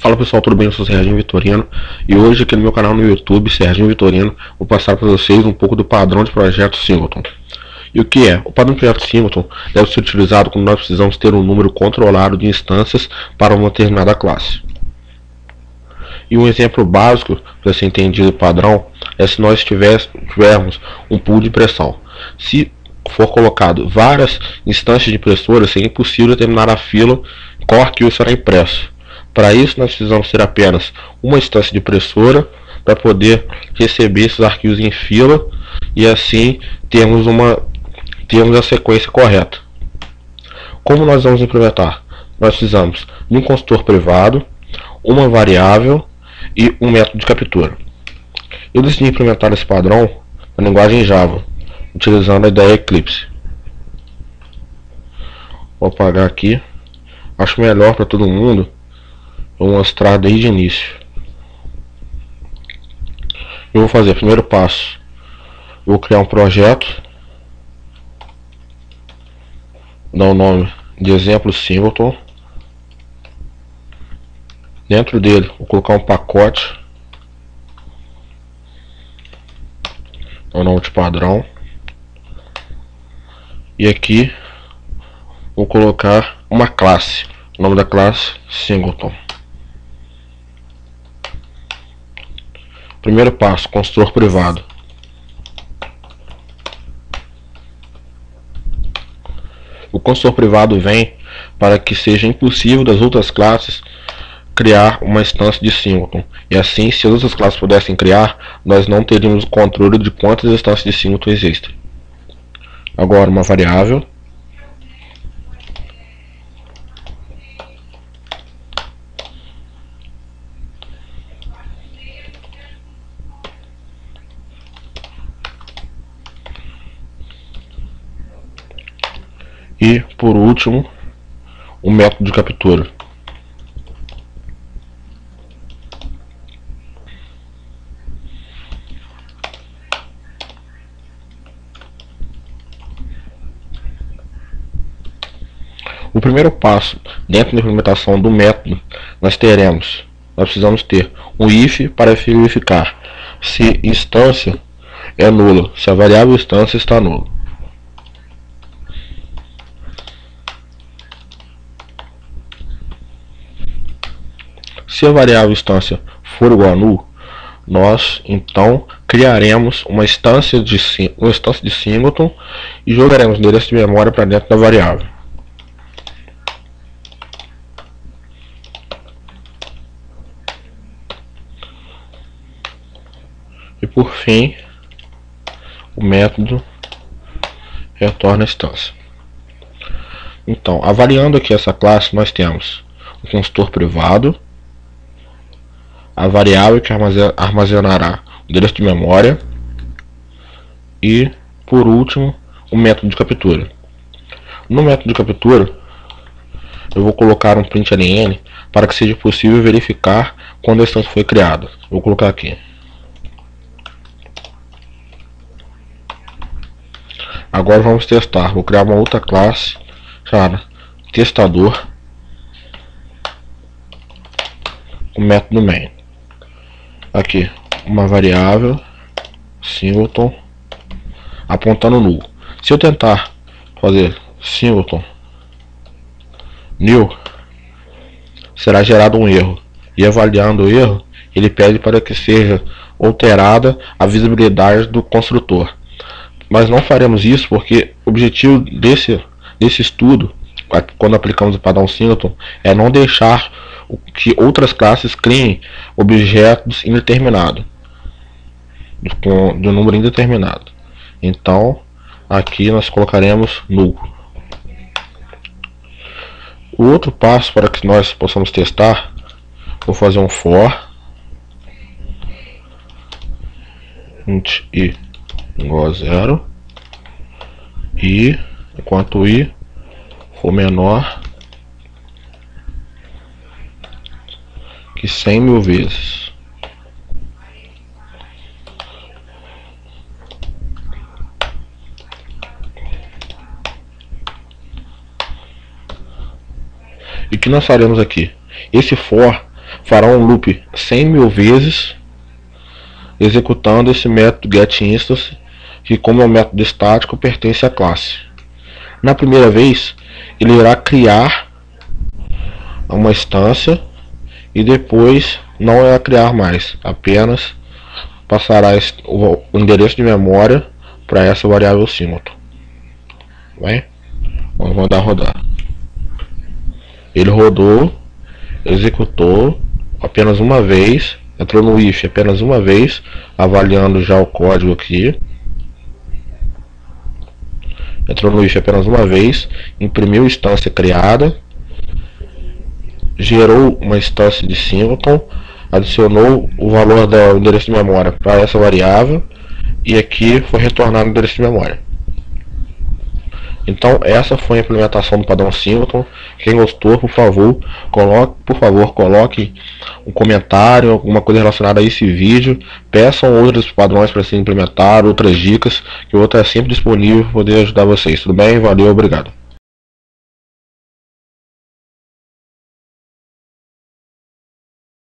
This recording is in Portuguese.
Fala pessoal, tudo bem? Eu sou o Serginho Vitorino e hoje aqui no meu canal no YouTube, Serginho Vitorino, vou passar para vocês um pouco do padrão de projeto Singleton. E o que é? O padrão de projeto Singleton deve ser utilizado quando nós precisamos ter um número controlado de instâncias para uma determinada classe. E um exemplo básico para ser entendido o padrão é se nós tivermos um pool de impressão. Se for colocado várias instâncias de impressoras, seria impossível determinar a fila qual que será impresso. Para isso, nós precisamos ter apenas uma instância de impressora para poder receber esses arquivos em fila e assim termos a sequência correta. Como nós vamos implementar? Nós precisamos de um construtor privado, uma variável e um método de captura. Eu decidi implementar esse padrão na linguagem Java, utilizando a ideia Eclipse. Vou apagar aqui. Acho melhor para todo mundo eu mostrar desde o início. Eu vou fazer o primeiro passo. Eu vou criar um projeto, dar o nome de exemplo Singleton. Dentro dele vou colocar um pacote, o nome de padrão, e aqui vou colocar uma classe, o nome da classe Singleton. Primeiro passo, construtor privado. O construtor privado vem para que seja impossível das outras classes criar uma instância de Singleton. E assim, se as outras classes pudessem criar, nós não teríamos o controle de quantas instâncias de Singleton existem. Agora, uma variável. E, por último, o método de captura. O primeiro passo, dentro da implementação do método, nós precisamos ter um if para verificar se instância é nula, se a variável instância está nula. Se a variável instância for igual a null, nós então criaremos uma instância de Singleton e jogaremos o endereço de memória para dentro da variável. E por fim, o método retorna a instância. Então, avaliando aqui essa classe, nós temos o construtor privado, a variável que armazenará o endereço de memória e, por último, o método de captura. No método de captura, eu vou colocar um println para que seja possível verificar quando a instância foi criada. Vou colocar aqui. Agora vamos testar. Vou criar uma outra classe chamada testador, o método main. Aqui uma variável Singleton apontando null. Se eu tentar fazer Singleton new, será gerado um erro, e avaliando o erro, ele pede para que seja alterada a visibilidade do construtor. Mas não faremos isso porque o objetivo desse estudo, quando aplicamos o padrão Singleton, é não deixar que outras classes criem objetos indeterminados, de um número indeterminado. Então, aqui nós colocaremos null. O outro passo para que nós possamos testar, vou fazer um for int i igual a 0 e enquanto i for menor que 100.000 vezes. E o que nós faremos aqui? Esse for fará um loop 100.000 vezes, executando esse método getInstance, que, como é um método estático, pertence à classe. Na primeira vez, ele irá criar uma instância e depois não irá criar mais, apenas passará o endereço de memória para essa variável singleton. Bem, vamos mandar rodar. Ele rodou, executou apenas uma vez, entrou no if apenas uma vez, avaliando já o código aqui. Entrou no if apenas uma vez, imprimiu instância criada, gerou uma instância de singleton, adicionou o valor do endereço de memória para essa variável e aqui foi retornado o endereço de memória. Então essa foi a implementação do padrão singleton. Quem gostou, por favor coloque um comentário, alguma coisa relacionada a esse vídeo. Peçam outros padrões para ser implementado, outras dicas, que eu vou estar sempre disponível para poder ajudar vocês. Tudo bem? Valeu, obrigado.